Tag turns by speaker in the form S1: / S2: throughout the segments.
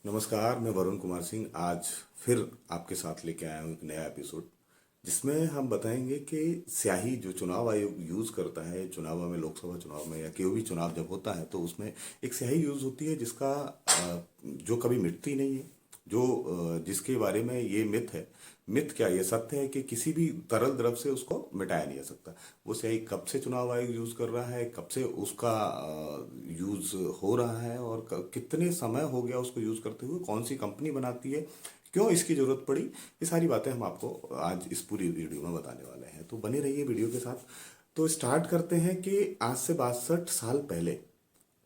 S1: नमस्कार, मैं वरुण कुमार सिंह आज फिर आपके साथ लेके आया हूँ एक नया एपिसोड जिसमें हम बताएंगे कि स्याही जो चुनाव आयोग यूज़ करता है चुनाव में, लोकसभा चुनाव में या कोई भी चुनाव जब होता है तो उसमें एक स्याही यूज़ होती है जिसका जो कभी मिटती नहीं है, जो जिसके बारे में ये मिथ है। मिथ क्या, ये सत्य है कि किसी भी तरल द्रव से उसको मिटाया नहीं जा सकता। वो स्याही कब से चुनाव आयोग यूज़ कर रहा है, कब से उसका यूज़ हो रहा है और कितने समय हो गया उसको यूज़ करते हुए, कौन सी कंपनी बनाती है, क्यों इसकी ज़रूरत पड़ी, ये सारी बातें हम आपको आज इस पूरी वीडियो में बताने वाले हैं। तो बने रहिए वीडियो के साथ। तो स्टार्ट करते हैं कि आज से 62 साल पहले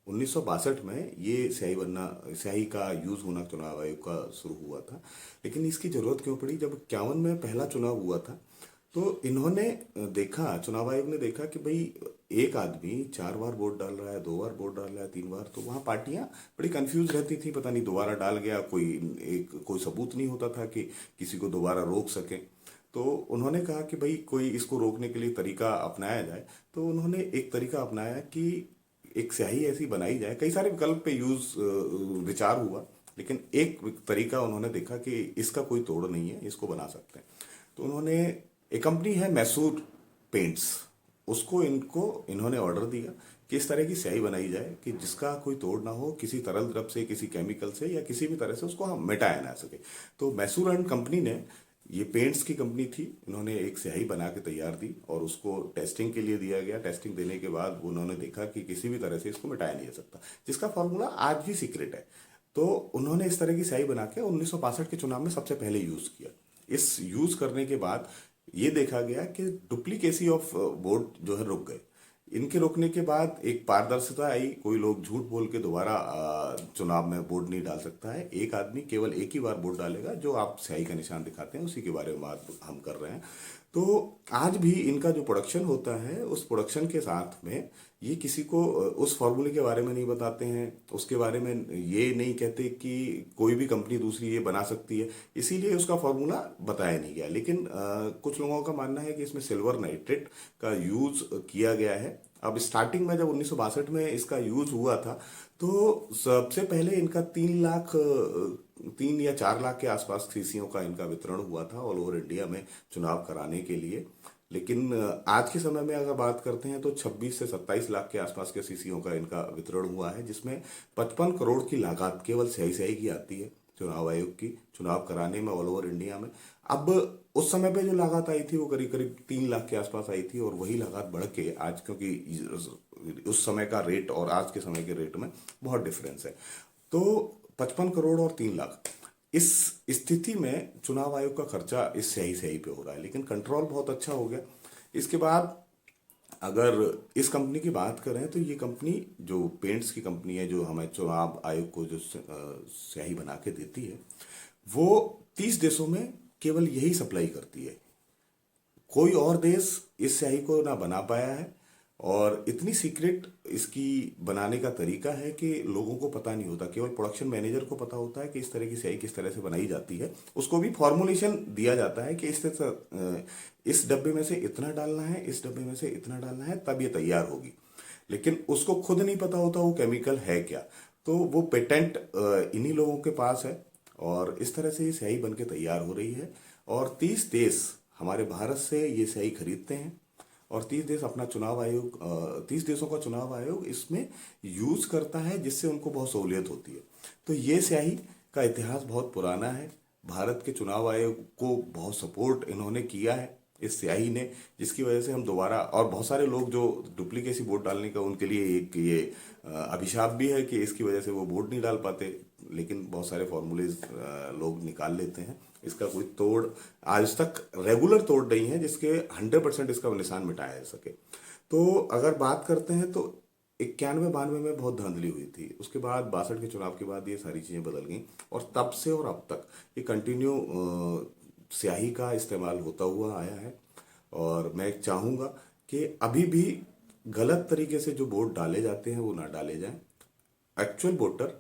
S1: 1962 में ये स्याही का यूज़ होना चुनाव आयोग का शुरू हुआ था। लेकिन इसकी ज़रूरत क्यों पड़ी? जब 51 में पहला चुनाव हुआ था तो इन्होंने देखा, चुनाव आयोग ने देखा कि भाई एक आदमी 4 बार वोट डाल रहा है, 2 बार वोट डाल रहा है, 3 बार, तो वहाँ पार्टियां बड़ी कंफ्यूज रहती थी, पता नहीं दोबारा डाल गया, कोई सबूत नहीं होता था कि किसी को दोबारा रोक सके। तो उन्होंने कहा कि भाई कोई इसको रोकने के लिए तरीका अपनाया जाए। तो उन्होंने एक तरीका अपनाया कि एक स्याही ऐसी बनाई जाए। कई सारे विकल्प पे विचार हुआ, लेकिन एक तरीका उन्होंने देखा कि इसका कोई तोड़ नहीं है, इसको बना सकते हैं। तो उन्होंने, एक कंपनी है मैसूर पेंट्स, उसको इन्होंने ऑर्डर दिया कि इस तरह की स्याही बनाई जाए कि जिसका कोई तोड़ ना हो, किसी तरल द्रव से, किसी केमिकल से या किसी भी तरह से उसको हम मिटाया ना सके। तो मैसूर एंड कंपनी ने, ये पेंट्स की कंपनी थी, इन्होंने एक स्याही बना के तैयार दी और उसको टेस्टिंग के लिए दिया गया। टेस्टिंग देने के बाद उन्होंने देखा कि किसी भी तरह से इसको मिटाया नहीं जा सकता, जिसका फॉर्मूला आज भी सीक्रेट है। तो उन्होंने इस तरह की स्याही बना के 1962 के चुनाव में सबसे पहले यूज किया। इस यूज करने के बाद ये देखा गया कि डुप्लीकेसी ऑफ वोट जो है रुक गए। इनके रोकने के बाद एक पारदर्शिता आई, कोई लोग झूठ बोल के दोबारा चुनाव में वोट नहीं डाल सकता है। एक आदमी केवल एक ही बार वोट डालेगा, जो आप स्याही का निशान दिखाते हैं उसी के बारे में बात हम कर रहे हैं। तो आज भी इनका जो प्रोडक्शन होता है, उस प्रोडक्शन के साथ में ये किसी को उस फॉर्मूले के बारे में नहीं बताते हैं, उसके बारे में ये नहीं कहते कि कोई भी कंपनी दूसरी ये बना सकती है, इसीलिए उसका फॉर्मूला बताया नहीं गया। लेकिन कुछ लोगों का मानना है कि इसमें सिल्वर नाइट्रेट का यूज किया गया है। अब स्टार्टिंग में जब 1962 में इसका यूज हुआ था तो सबसे पहले इनका 3 लाख 3 या 4 लाख के आसपास शीशियों का इनका वितरण हुआ था ऑल ओवर इंडिया में चुनाव कराने के लिए। लेकिन आज के समय में अगर बात करते हैं तो 26 से 27 लाख के आसपास के शीशियों का इनका वितरण हुआ है, जिसमें 55 करोड़ की लागत केवल स्याही स्याही की आती है चुनाव आयोग की, चुनाव कराने में ऑल ओवर इंडिया में। अब उस समय पे जो लागत आई थी वो करीब करीब 3 लाख के आसपास आई थी, और वही लागत बढ़ के आज, क्योंकि उस समय का रेट और आज के समय के रेट में बहुत डिफरेंस है, तो 55 करोड़ और 3 लाख, इस स्थिति में चुनाव आयोग का खर्चा इस सही सही पे हो रहा है। लेकिन कंट्रोल बहुत अच्छा हो गया। इसके बाद अगर इस कंपनी की बात करें तो ये कंपनी, जो पेंट्स की कंपनी है, जो हमें चुनाव आयोग को जो स्याही बना के देती है, वो 30 देशों में केवल यही सप्लाई करती है। कोई और देश इस स्याही को ना बना पाया है, और इतनी सीक्रेट इसकी बनाने का तरीका है कि लोगों को पता नहीं होता। केवल प्रोडक्शन मैनेजर को पता होता है कि इस तरह की स्याही किस तरह से बनाई जाती है। उसको भी फॉर्मुलेशन दिया जाता है कि इस डब्बे में से इतना डालना है, इस डब्बे में से इतना डालना है, तब ये तैयार होगी। लेकिन उसको खुद नहीं पता होता वो केमिकल है क्या। तो वो पेटेंट इन्हीं लोगों के पास है, और इस तरह से ये स्याही बन के तैयार हो रही है। और 30 देश हमारे भारत से ये स्याही खरीदते हैं, और 30 देश अपना चुनाव आयोग 30 देशों का चुनाव आयोग इसमें यूज करता है, जिससे उनको बहुत सहूलियत होती है। तो ये स्याही का इतिहास बहुत पुराना है। भारत के चुनाव आयोग को बहुत सपोर्ट इन्होंने किया है इस स्याही ने, जिसकी वजह से हम दोबारा, और बहुत सारे लोग जो डुप्लीकेसी वोट डालने का उनके लिए एक ये अभिशाप भी है कि इसकी वजह से वो वोट नहीं डाल पाते। लेकिन बहुत सारे फॉर्मूलेज लोग निकाल लेते हैं, इसका कोई तोड़ आज तक रेगुलर तोड़ नहीं है जिसके 100% इसका निशान मिटाया जा सके। तो अगर बात करते हैं तो 91-92 में बहुत धांधली हुई थी, उसके बाद 62 के चुनाव के बाद ये सारी चीज़ें बदल गई, और तब से और अब तक ये कंटिन्यू स्याही का इस्तेमाल होता हुआ आया है। और मैं चाहूँगा कि अभी भी गलत तरीके से जो वोट डाले जाते हैं वो ना डाले जाएं। एक्चुअल वोटर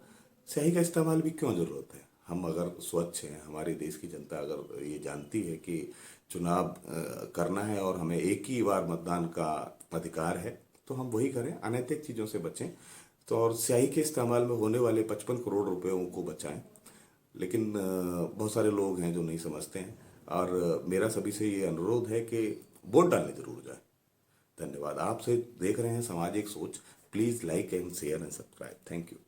S1: स्याही का इस्तेमाल भी क्यों ज़रूरत है? हम अगर स्वच्छ हैं, हमारे देश की जनता अगर ये जानती है कि चुनाव करना है और हमें एक ही बार मतदान का अधिकार है, तो हम वही करें, अनैतिक चीज़ों से बचें। तो और स्याही के इस्तेमाल में होने वाले 55 करोड़ रुपयों को बचाएं। लेकिन बहुत सारे लोग हैं जो नहीं समझते हैं, और मेरा सभी से ये अनुरोध है कि वोट डालने जरूर जाए। धन्यवाद। आपसे देख रहे हैं सामाजिक सोच। Please like and share and subscribe. Thank you.